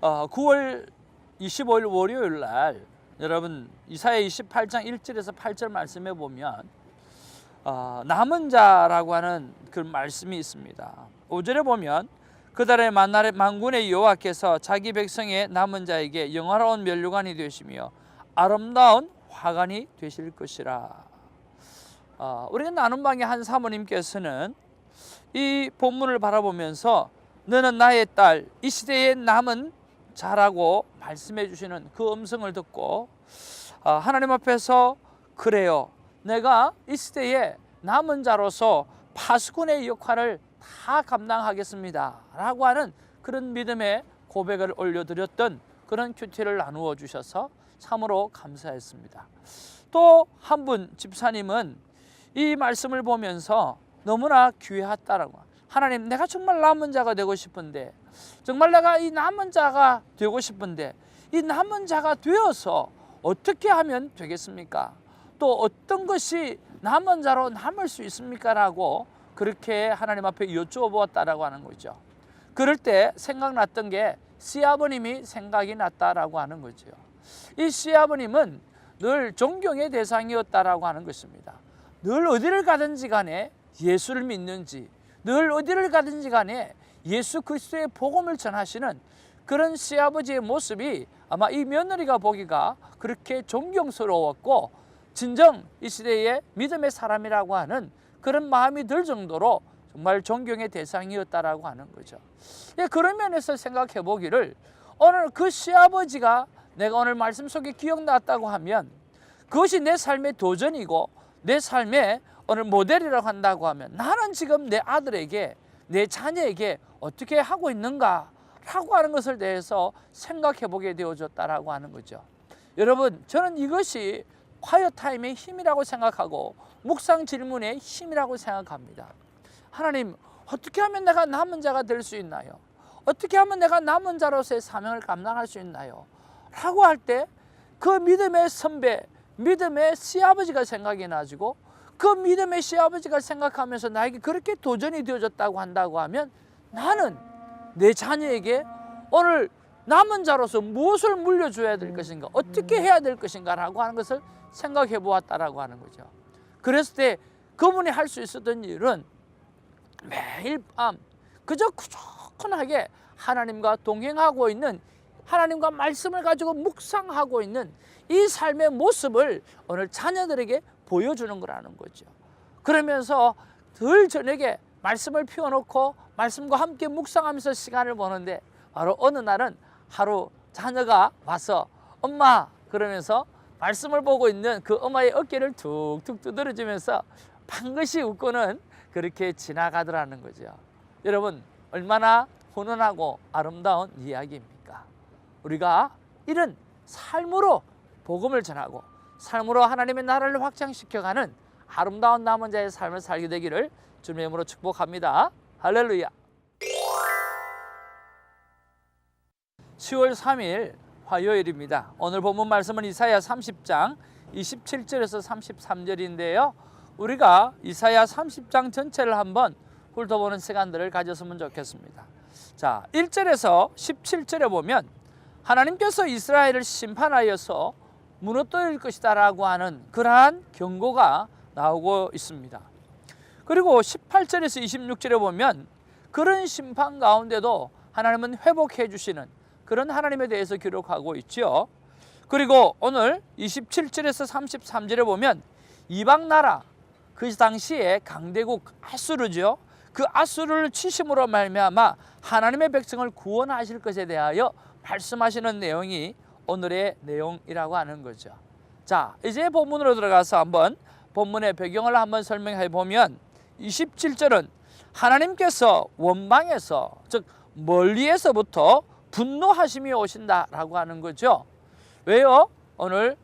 9월 25일 월요일 날 여러분 이사야 28장 1절에서 8절 말씀에 보면 남은 자라고 하는 그 말씀이 있습니다. 5절에 보면 그달의 만군의 여호와께서 자기 백성의 남은 자에게 영화로운 면류관이 되시며 아름다운 화관이 되실 것이라. 우리가 나눔방의 한 사모님께서는 이 본문을 바라보면서 너는 나의 딸, 이 시대의 남은 자라고 말씀해 주시는 그 음성을 듣고 하나님 앞에서 그래요, 내가 이 시대의 남은 자로서 파수꾼의 역할을 다 감당하겠습니다 라고 하는 그런 믿음의 고백을 올려드렸던 그런 큐티를 나누어 주셔서 참으로 감사했습니다. 또 한 분 집사님은 이 말씀을 보면서 너무나 귀하다라고, 하나님 내가 정말 남은 자가 되고 싶은데, 정말 내가 이 남은 자가 되고 싶은데 이 남은 자가 되어서 어떻게 하면 되겠습니까? 또 어떤 것이 남은 자로 남을 수 있습니까? 라고 그렇게 하나님 앞에 여쭈어보았다라고 하는 거죠. 그럴 때 생각났던 게 시아버님이 생각이 났다라고 하는 거죠. 이 시아버님은 늘 존경의 대상이었다라고 하는 것입니다. 늘 어디를 가든지 간에 예수를 믿는지, 늘 어디를 가든지 간에 예수 그리스도의 복음을 전하시는 그런 시아버지의 모습이 아마 이 며느리가 보기가 그렇게 존경스러웠고 진정 이 시대의 믿음의 사람이라고 하는 그런 마음이 들 정도로 정말 존경의 대상이었다라고 하는 거죠. 그런 면에서 생각해 보기를, 오늘 그 시아버지가 내가 오늘 말씀 속에 기억났다고 하면 그것이 내 삶의 도전이고 내 삶의 오늘 모델이라고 한다고 하면 나는 지금 내 아들에게, 내 자녀에게 어떻게 하고 있는가 라고 하는 것을 대해서 생각해 보게 되어졌다라고 하는 거죠. 여러분, 저는 이것이 콰이어 타임의 힘이라고 생각하고 묵상 질문의 힘이라고 생각합니다. 하나님, 어떻게 하면 내가 남은 자가 될 수 있나요? 어떻게 하면 내가 남은 자로서의 사명을 감당할 수 있나요? 라고 할 때 그 믿음의 선배, 믿음의 시아버지가 생각이 나지고 그 믿음의 시아버지가 생각하면서 나에게 그렇게 도전이 되어졌다고 한다고 하면 나는 내 자녀에게 오늘 남은 자로서 무엇을 물려줘야 될 것인가, 어떻게 해야 될 것인가 라고 하는 것을 생각해 보았다라고 하는 거죠. 그랬을 때 그분이 할 수 있었던 일은 매일 밤 그저 꾸준하게 하나님과 동행하고 있는, 하나님과 말씀을 가지고 묵상하고 있는 이 삶의 모습을 오늘 자녀들에게 보여주는 거라는 거죠. 그러면서 늘 저녁에 말씀을 피워놓고 말씀과 함께 묵상하면서 시간을 보는데, 바로 어느 날은 하루 자녀가 와서 엄마 그러면서 말씀을 보고 있는 그 엄마의 어깨를 툭툭 두드려주면서 반드시 웃고는 그렇게 지나가더라는 거죠. 여러분, 얼마나 훈훈하고 아름다운 이야기입니까? 우리가 이런 삶으로 복음을 전하고 삶으로 하나님의 나라를 확장시켜가는 아름다운 남은 자의 삶을 살게 되기를 주님의 이름으로 축복합니다. 할렐루야. 10월 3일 화요일입니다. 오늘 본문 말씀은 이사야 30장 27절에서 33절인데요. 우리가 이사야 30장 전체를 한번 훑어보는 시간들을 가졌으면 좋겠습니다. 자, 1절에서 17절에 보면 하나님께서 이스라엘을 심판하여서 무너뜨릴 것이다 라고 하는 그러한 경고가 나오고 있습니다. 그리고 18절에서 26절에 보면 그런 심판 가운데도 하나님은 회복해 주시는 그런 하나님에 대해서 기록하고 있죠. 그리고 오늘 27절에서 33절에 보면 이방 나라, 그 당시에 강대국 아수르죠. 그 아수르를 치심으로 말미암아 하나님의 백성을 구원하실 것에 대하여 말씀하시는 내용이 오늘의 내용이라고 하는 거죠. 자, 이제 본문으로 들어가서 한번 본문의 배경을 한번 설명해 보면 27절은 하나님께서 원방에서, 즉 멀리에서부터 분노하심이 오신다라고 하는 거죠. 왜요? 오늘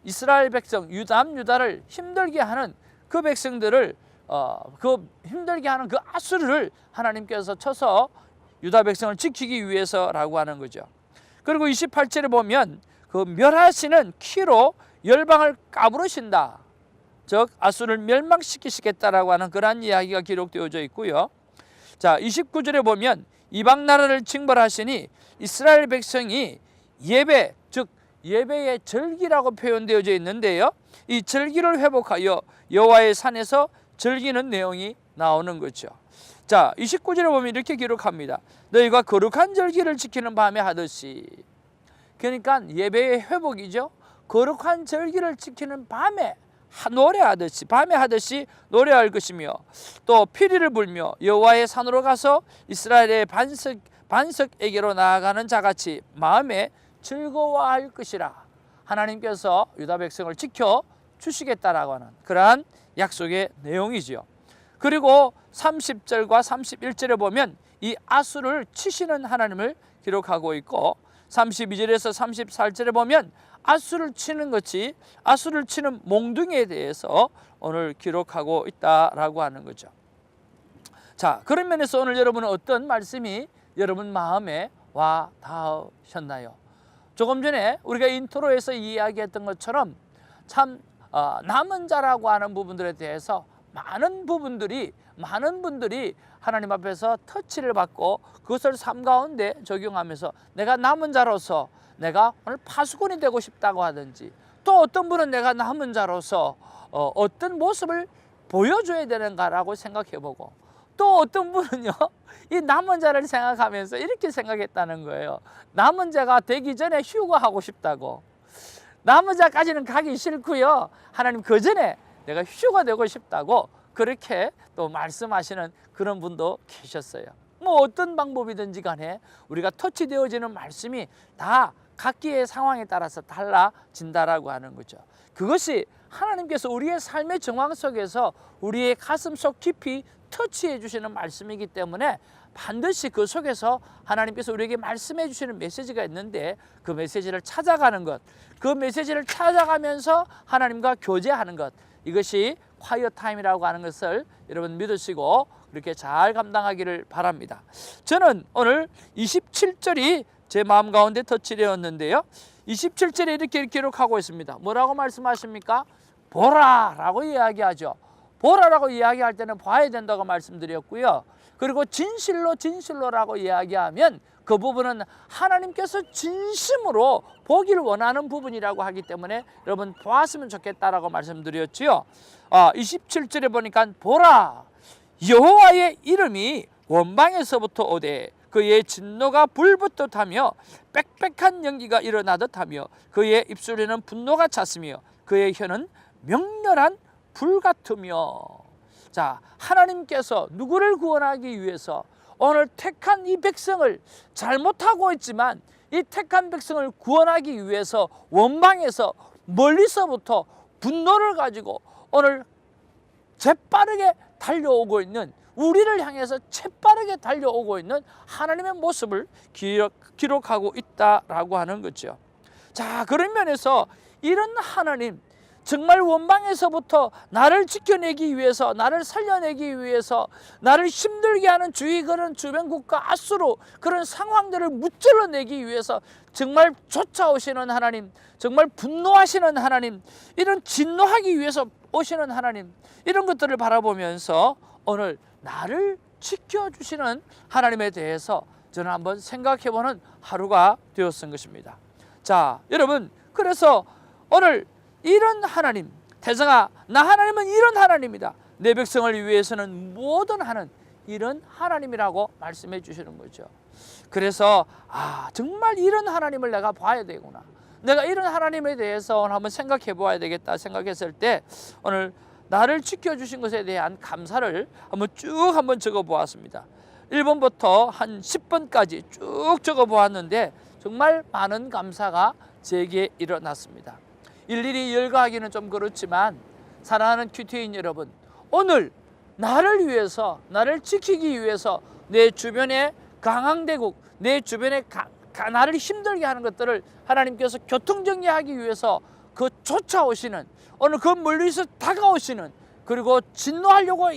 이스라엘 백성 유다를 힘들게 하는 그 백성들을 그 힘들게 하는 그 아수르를 하나님께서 쳐서 유다 백성을 지키기 위해서라고 하는 거죠. 그리고 28절에 보면 그 멸하시는 키로 열방을 까부르신다, 즉 아수르를 멸망시키시겠다라고 하는 그러한 이야기가 기록되어져 있고요. 자, 29절에 보면 이방 나라를 징벌하시니 이스라엘 백성이 예배, 즉 예배의 절기라고 표현되어져 있는데요, 이 절기를 회복하여 여호와의 산에서 즐기는 내용이 나오는 거죠. 자, 29절에 보면 이렇게 기록합니다. 너희가 거룩한 절기를 지키는 밤에 하듯이. 그러니까 예배의 회복이죠. 거룩한 절기를 지키는 밤에 노래하듯이, 밤에 하듯이 노래할 것이며, 또 피리를 불며 여호와의 산으로 가서 이스라엘의 반석에게로 나아가는 자같이 마음에 즐거워할 것이라. 하나님께서 유다 백성을 지켜 주시겠다라고 하는 그러한 약속의 내용이지요. 그리고 30절과 31절에 보면 이 아수를 치시는 하나님을 기록하고 있고, 32절에서 34절에 보면 아수를 치는 것이, 아수를 치는 몽둥이에 대해서 오늘 기록하고 있다라고 하는 거죠. 자, 그런 면에서 오늘 여러분은 어떤 말씀이 여러분 마음에 와 닿으셨나요? 조금 전에 우리가 인트로에서 이야기했던 것처럼 참 남은 자라고 하는 부분들에 대해서 많은 분들이 하나님 앞에서 터치를 받고 그것을 삶 가운데 적용하면서 내가 남은 자로서 내가 오늘 파수꾼이 되고 싶다고 하든지, 또 어떤 분은 내가 남은 자로서 어떤 모습을 보여줘야 되는가라고 생각해보고, 또 어떤 분은요 이 남은 자를 생각하면서 이렇게 생각했다는 거예요. 남은 자가 되기 전에 휴거하고 싶다고. 남은 자까지는 가기 싫고요, 하나님 그 전에 내가 휴거되고 싶다고 그렇게 또 말씀하시는 그런 분도 계셨어요. 뭐 어떤 방법이든지 간에 우리가 터치되어지는 말씀이 다 각기의 상황에 따라서 달라진다라고 하는 거죠. 그것이 하나님께서 우리의 삶의 정황 속에서 우리의 가슴 속 깊이 터치해 주시는 말씀이기 때문에 반드시 그 속에서 하나님께서 우리에게 말씀해 주시는 메시지가 있는데, 그 메시지를 찾아가는 것, 그 메시지를 찾아가면서 하나님과 교제하는 것, 이것이 콰이어 타임이라고 하는 것을 여러분 믿으시고 그렇게 잘 감당하기를 바랍니다. 저는 오늘 27절이 제 마음 가운데 터치되었는데요, 27절에 이렇게 기록하고 있습니다. 뭐라고 말씀하십니까? 보라라고 이야기하죠. 보라라고 이야기할 때는 봐야 된다고 말씀드렸고요, 그리고 진실로라고 이야기하면 그 부분은 하나님께서 진심으로 보기를 원하는 부분이라고 하기 때문에 여러분 보았으면 좋겠다라고 말씀드렸지요. 27절에 보니까 보라, 여호와의 이름이 원방에서부터 오되 그의 진노가 불붙듯 하며 빽빽한 연기가 일어나듯 하며 그의 입술에는 분노가 찼으며 그의 혀는 명렬한 불 같으며. 자, 하나님께서 누구를 구원하기 위해서 오늘 택한 이 백성을 잘못하고 있지만 이 택한 백성을 구원하기 위해서 원방에서 멀리서부터 분노를 가지고 오늘 재빠르게 달려오고 있는, 우리를 향해서 재빠르게 달려오고 있는 하나님의 모습을 기록하고 있다라고 하는 거죠. 자, 그런 면에서 이런 하나님, 정말 원방에서부터 나를 지켜내기 위해서, 나를 살려내기 위해서, 나를 힘들게 하는 그런 주변국가 아수로 그런 상황들을 무찔러내기 위해서 정말 쫓아오시는 하나님, 정말 분노하시는 하나님, 이런 진노하기 위해서 오시는 하나님, 이런 것들을 바라보면서 오늘 나를 지켜주시는 하나님에 대해서 저는 한번 생각해보는 하루가 되었던 것입니다. 자, 여러분, 그래서 오늘 이런 하나님, 태성아, 나 하나님은 이런 하나님이다, 내 백성을 위해서는 뭐든 하는 이런 하나님이라고 말씀해 주시는 거죠. 그래서 정말 이런 하나님을 내가 봐야 되구나, 내가 이런 하나님에 대해서 오늘 한번 생각해 보아야 되겠다 생각했을 때 오늘 나를 지켜주신 것에 대한 감사를 한번 적어 보았습니다. 1번부터 한 10번까지 쭉 적어 보았는데 정말 많은 감사가 제게 일어났습니다. 일일이 열거하기는 좀 그렇지만 사랑하는 큐티인 여러분, 오늘 나를 위해서, 나를 지키기 위해서 내 주변에 강황대국, 내 주변에 나를 힘들게 하는 것들을 하나님께서 교통정리하기 위해서 그 쫓아오시는, 오늘 그 멀리서 다가오시는, 그리고 진노하려고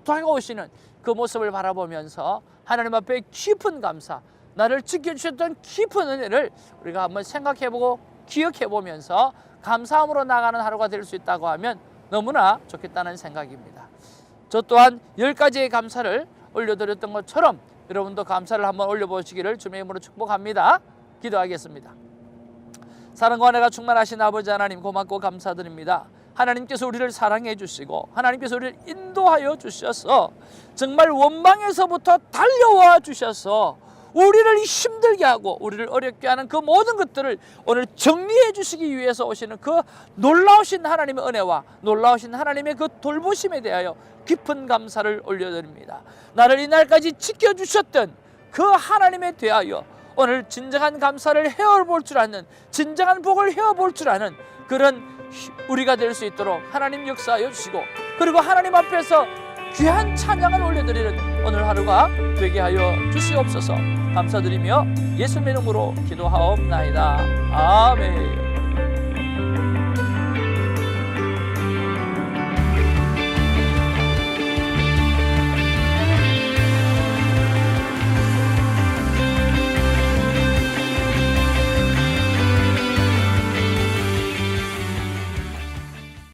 다가오시는 그 모습을 바라보면서 하나님 앞에 깊은 감사, 나를 지켜주셨던 깊은 은혜를 우리가 한번 생각해보고 기억해보면서 감사함으로 나가는 하루가 될 수 있다고 하면 너무나 좋겠다는 생각입니다. 저 또한 10가지의 감사를 올려드렸던 것처럼 여러분도 감사를 한번 올려보시기를 주님의 이름으로 축복합니다. 기도하겠습니다. 사랑과 은혜가 충만하신 아버지 하나님, 고맙고 감사드립니다. 하나님께서 우리를 사랑해 주시고 하나님께서 우리를 인도하여 주셔서 정말 원망에서부터 달려와 주셔서 우리를 힘들게 하고 우리를 어렵게 하는 그 모든 것들을 오늘 정리해 주시기 위해서 오시는 그 놀라우신 하나님의 은혜와 놀라우신 하나님의 그 돌보심에 대하여 깊은 감사를 올려드립니다. 나를 이날까지 지켜주셨던 그 하나님에 대하여 오늘 진정한 감사를 헤어볼 줄 아는, 진정한 복을 헤어볼 줄 아는 그런 우리가 될 수 있도록 하나님 역사하여 주시고, 그리고 하나님 앞에서 귀한 찬양을 올려드리는 오늘 하루가 되게 하여 주시옵소서. 감사드리며 예수님의 이름으로 기도하옵나이다. 아멘.